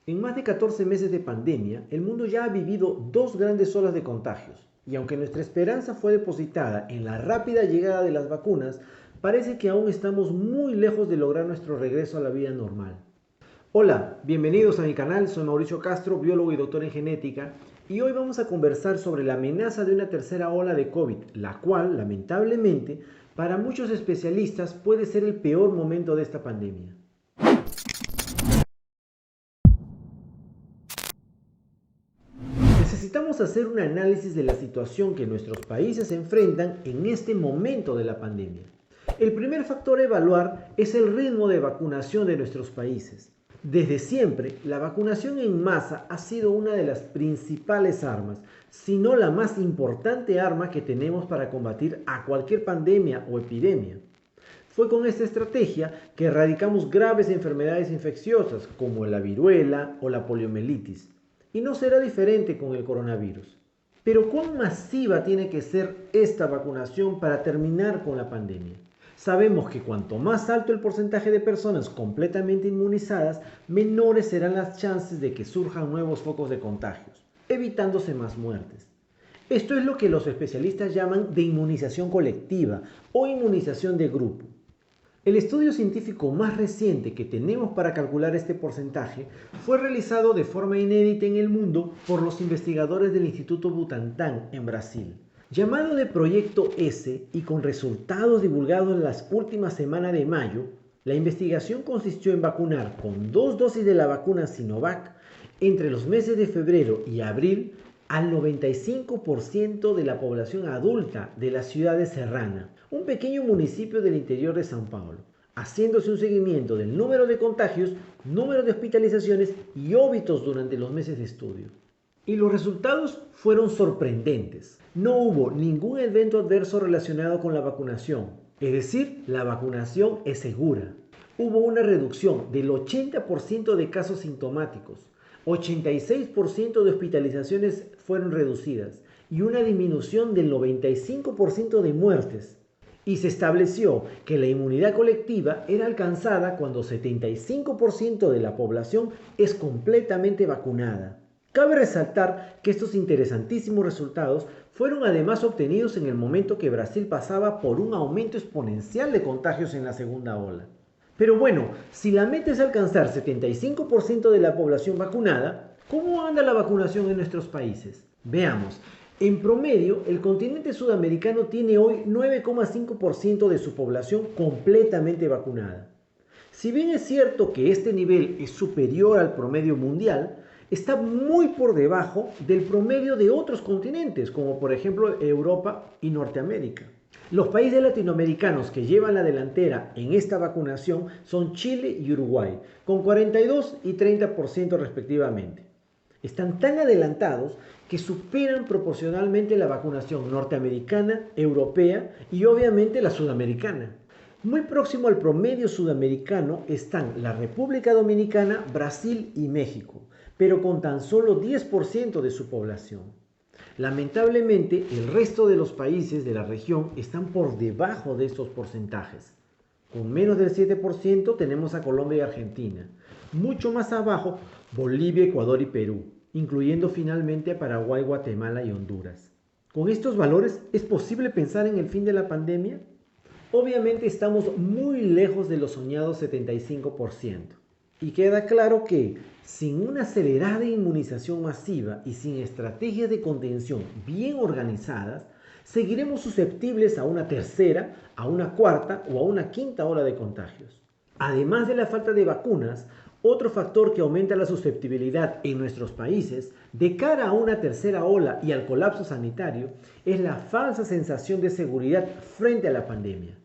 En más de 14 meses de pandemia, el mundo ya ha vivido dos grandes olas de contagios, y aunque nuestra esperanza fue depositada en la rápida llegada de las vacunas, parece que aún estamos muy lejos de lograr nuestro regreso a la vida normal. Hola, bienvenidos a mi canal, soy Mauricio Castro, biólogo y doctor en genética, y hoy vamos a conversar sobre la amenaza de una tercera ola de COVID, la cual, lamentablemente, para muchos especialistas puede ser el peor momento de esta pandemia. Necesitamos hacer un análisis de la situación que nuestros países enfrentan en este momento de la pandemia. El primer factor a evaluar es el ritmo de vacunación de nuestros países. Desde siempre, la vacunación en masa ha sido una de las principales armas, si no la más importante arma que tenemos para combatir a cualquier pandemia o epidemia. Fue con esta estrategia que erradicamos graves enfermedades infecciosas como la viruela o la poliomielitis. Y no será diferente con el coronavirus. Pero ¿cuán masiva tiene que ser esta vacunación para terminar con la pandemia? Sabemos que cuanto más alto el porcentaje de personas completamente inmunizadas, menores serán las chances de que surjan nuevos focos de contagios, evitándose más muertes. Esto es lo que los especialistas llaman de inmunización colectiva o inmunización de grupo. El estudio científico más reciente que tenemos para calcular este porcentaje fue realizado de forma inédita en el mundo por los investigadores del Instituto Butantan en Brasil. Llamado de Proyecto S y con resultados divulgados en las últimas semanas de mayo, la investigación consistió en vacunar con 2 dosis de la vacuna Sinovac entre los meses de febrero y abril al 95% de la población adulta de la ciudad de Serrana, un pequeño municipio del interior de São Paulo, haciéndose un seguimiento del número de contagios, número de hospitalizaciones y óbitos durante los meses de estudio. Y los resultados fueron sorprendentes. No hubo ningún evento adverso relacionado con la vacunación, es decir, la vacunación es segura. Hubo una reducción del 80% de casos sintomáticos, 86% de hospitalizaciones fueron reducidas y una disminución del 95% de muertes. Y se estableció que la inmunidad colectiva era alcanzada cuando 75% de la población es completamente vacunada. Cabe resaltar que estos interesantísimos resultados fueron además obtenidos en el momento que Brasil pasaba por un aumento exponencial de contagios en la segunda ola. Pero bueno, si la meta es alcanzar 75% de la población vacunada, ¿cómo anda la vacunación en nuestros países? Veamos. En promedio, el continente sudamericano tiene hoy 9,5% de su población completamente vacunada. Si bien es cierto que este nivel es superior al promedio mundial, está muy por debajo del promedio de otros continentes, como por ejemplo Europa y Norteamérica. Los países latinoamericanos que llevan la delantera en esta vacunación son Chile y Uruguay, con 42 y 30% respectivamente. Están tan adelantados que superan proporcionalmente la vacunación norteamericana, europea y obviamente la sudamericana. Muy próximo al promedio sudamericano están la República Dominicana, Brasil y México, pero con tan solo 10% de su población. Lamentablemente, el resto de los países de la región están por debajo de estos porcentajes. Con menos del 7% tenemos a Colombia y Argentina. Mucho más abajo, Bolivia, Ecuador y Perú, incluyendo finalmente a Paraguay, Guatemala y Honduras. ¿Con estos valores es posible pensar en el fin de la pandemia? Obviamente estamos muy lejos de los soñados 75%. Y queda claro que sin una acelerada inmunización masiva y sin estrategias de contención bien organizadas, seguiremos susceptibles a una tercera, a una cuarta o a una quinta ola de contagios. Además de la falta de vacunas, otro factor que aumenta la susceptibilidad en nuestros países de cara a una tercera ola y al colapso sanitario es la falsa sensación de seguridad frente a la pandemia.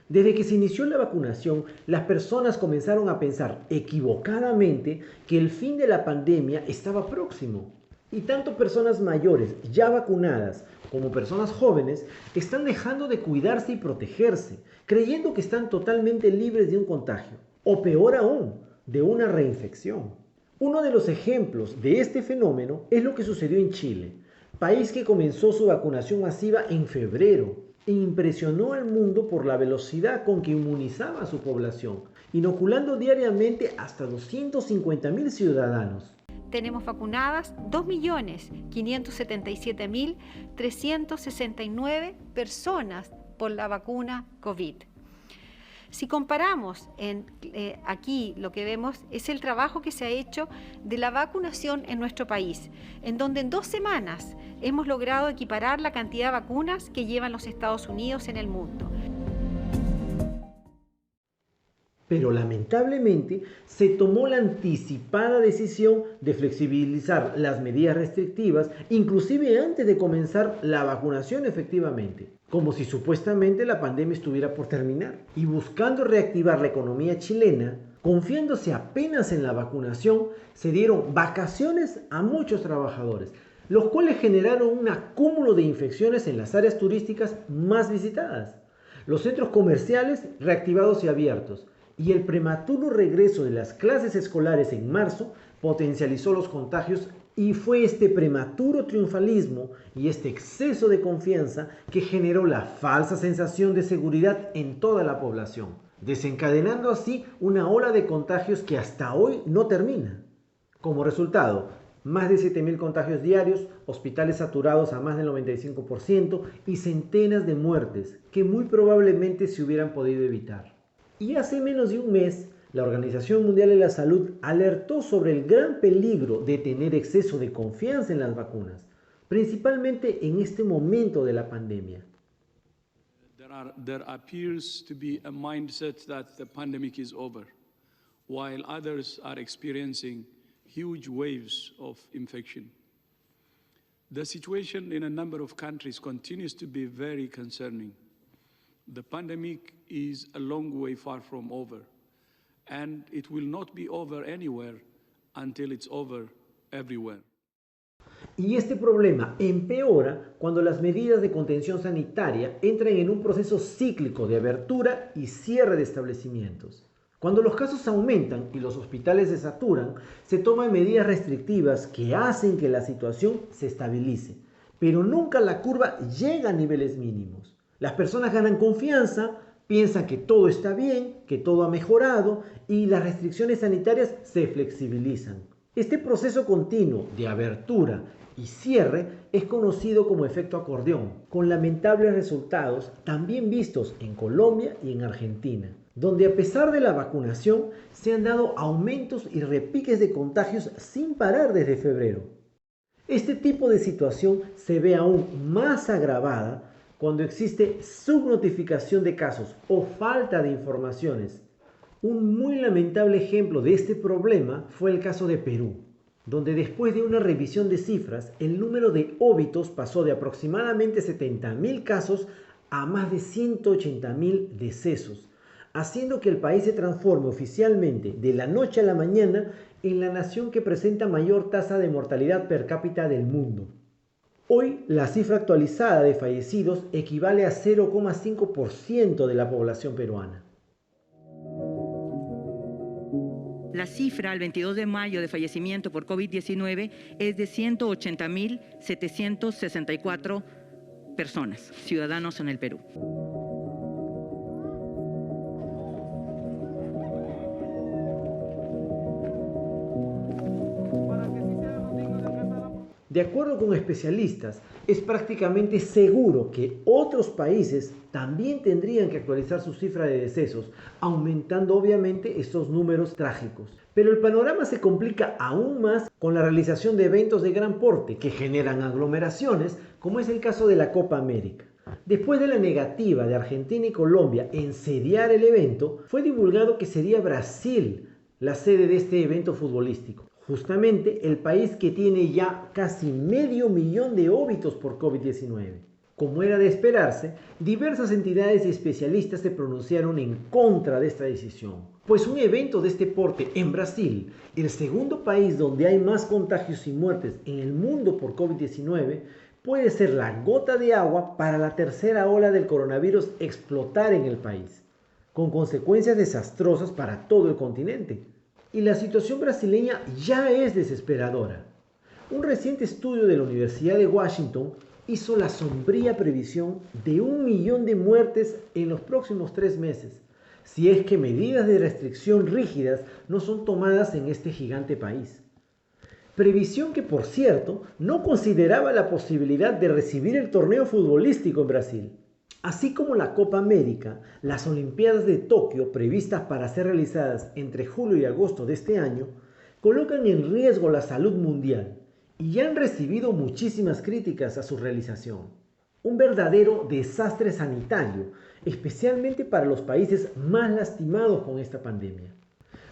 Desde que se inició la vacunación, las personas comenzaron a pensar equivocadamente que el fin de la pandemia estaba próximo. Y tanto personas mayores ya vacunadas como personas jóvenes están dejando de cuidarse y protegerse, creyendo que están totalmente libres de un contagio, o peor aún, de una reinfección. Uno de los ejemplos de este fenómeno es lo que sucedió en Chile, país que comenzó su vacunación masiva en febrero e impresionó al mundo por la velocidad con que inmunizaba a su población inoculando diariamente hasta 250.000 ciudadanos. Tenemos vacunadas 2.577.369 personas por la vacuna COVID. Si comparamos aquí, lo que vemos es el trabajo que se ha hecho de la vacunación en nuestro país, en donde en 2 semanas hemos logrado equiparar la cantidad de vacunas que llevan los Estados Unidos en el mundo. Pero lamentablemente se tomó la anticipada decisión de flexibilizar las medidas restrictivas, inclusive antes de comenzar la vacunación efectivamente, como si supuestamente la pandemia estuviera por terminar. Y buscando reactivar la economía chilena, confiándose apenas en la vacunación, se dieron vacaciones a muchos trabajadores, los cuales generaron un acúmulo de infecciones en las áreas turísticas más visitadas, los centros comerciales reactivados y abiertos, y el prematuro regreso de las clases escolares en marzo potencializó los contagios, y fue este prematuro triunfalismo y este exceso de confianza que generó la falsa sensación de seguridad en toda la población, desencadenando así una ola de contagios que hasta hoy no termina. Como resultado, más de 7.000 contagios diarios, hospitales saturados a más del 95% y centenas de muertes que muy probablemente se hubieran podido evitar. Y hace menos de un mes, la Organización Mundial de la Salud alertó sobre el gran peligro de tener exceso de confianza en las vacunas, principalmente en este momento de la pandemia. There appears to be a mindset that the pandemic is over, while others are experiencing huge waves of infection. The situation in a number of countries continues to be very concerning. The pandemic is a long way far from over, and it will not be over anywhere until it's over everywhere. Y este problema empeora cuando las medidas de contención sanitaria entran en un proceso cíclico de apertura y cierre de establecimientos. Cuando los casos aumentan y los hospitales se saturan, se toman medidas restrictivas que hacen que la situación se estabilice, pero nunca la curva llega a niveles mínimos. Las personas ganan confianza, piensan que todo está bien, que todo ha mejorado y las restricciones sanitarias se flexibilizan. Este proceso continuo de apertura y cierre es conocido como efecto acordeón, con lamentables resultados también vistos en Colombia y en Argentina, donde a pesar de la vacunación se han dado aumentos y repiques de contagios sin parar desde febrero. Este tipo de situación se ve aún más agravada cuando existe subnotificación de casos o falta de informaciones. Un muy lamentable ejemplo de este problema fue el caso de Perú, donde después de una revisión de cifras, el número de óbitos pasó de aproximadamente 70.000 casos a más de 180.000 decesos, haciendo que el país se transforme oficialmente de la noche a la mañana en la nación que presenta mayor tasa de mortalidad per cápita del mundo. Hoy, la cifra actualizada de fallecidos equivale a 0,5% de la población peruana. La cifra al 22 de mayo de fallecimiento por COVID-19 es de 180.764 personas, ciudadanos en el Perú. De acuerdo con especialistas, es prácticamente seguro que otros países también tendrían que actualizar su cifra de decesos, aumentando obviamente estos números trágicos. Pero el panorama se complica aún más con la realización de eventos de gran porte que generan aglomeraciones, como es el caso de la Copa América. Después de la negativa de Argentina y Colombia en sediar el evento, fue divulgado que sería Brasil la sede de este evento futbolístico. Justamente el país que tiene ya casi 500.000 de óbitos por COVID-19. Como era de esperarse, diversas entidades y especialistas se pronunciaron en contra de esta decisión, pues un evento de este porte en Brasil, el segundo país donde hay más contagios y muertes en el mundo por COVID-19, puede ser la gota de agua para la tercera ola del coronavirus explotar en el país, con consecuencias desastrosas para todo el continente. Y la situación brasileña ya es desesperadora. Un reciente estudio de la Universidad de Washington hizo la sombría previsión de 1 millón de muertes en los próximos 3 meses, si es que medidas de restricción rígidas no son tomadas en este gigante país. Previsión que, por cierto, no consideraba la posibilidad de recibir el torneo futbolístico en Brasil. Así como la Copa América, las Olimpiadas de Tokio, previstas para ser realizadas entre julio y agosto de este año, colocan en riesgo la salud mundial y ya han recibido muchísimas críticas a su realización. Un verdadero desastre sanitario, especialmente para los países más lastimados con esta pandemia.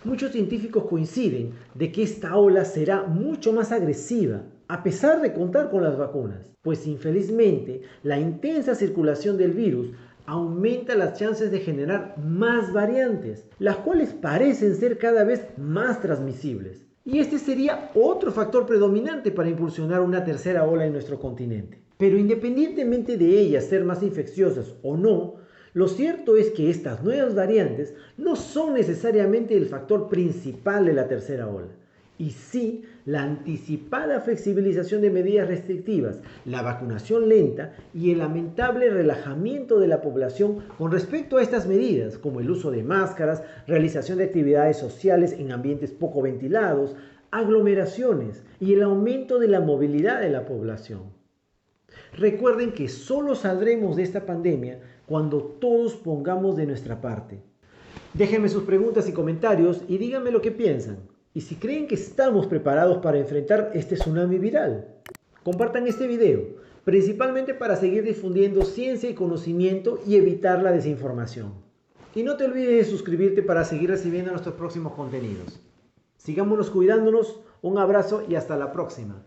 Muchos científicos coinciden de que esta ola será mucho más agresiva, a pesar de contar con las vacunas, pues infelizmente la intensa circulación del virus aumenta las chances de generar más variantes, las cuales parecen ser cada vez más transmisibles. Y este sería otro factor predominante para impulsionar una tercera ola en nuestro continente. Pero independientemente de ellas ser más infecciosas o no, lo cierto es que estas nuevas variantes no son necesariamente el factor principal de la tercera ola, y sí la anticipada flexibilización de medidas restrictivas, la vacunación lenta y el lamentable relajamiento de la población con respecto a estas medidas, como el uso de máscaras, realización de actividades sociales en ambientes poco ventilados, aglomeraciones y el aumento de la movilidad de la población. Recuerden que solo saldremos de esta pandemia cuando todos pongamos de nuestra parte. Déjenme sus preguntas y comentarios y díganme lo que piensan. Y si creen que estamos preparados para enfrentar este tsunami viral. Compartan este video, principalmente para seguir difundiendo ciencia y conocimiento y evitar la desinformación. Y no te olvides de suscribirte para seguir recibiendo nuestros próximos contenidos. Sigámonos cuidándonos, un abrazo y hasta la próxima.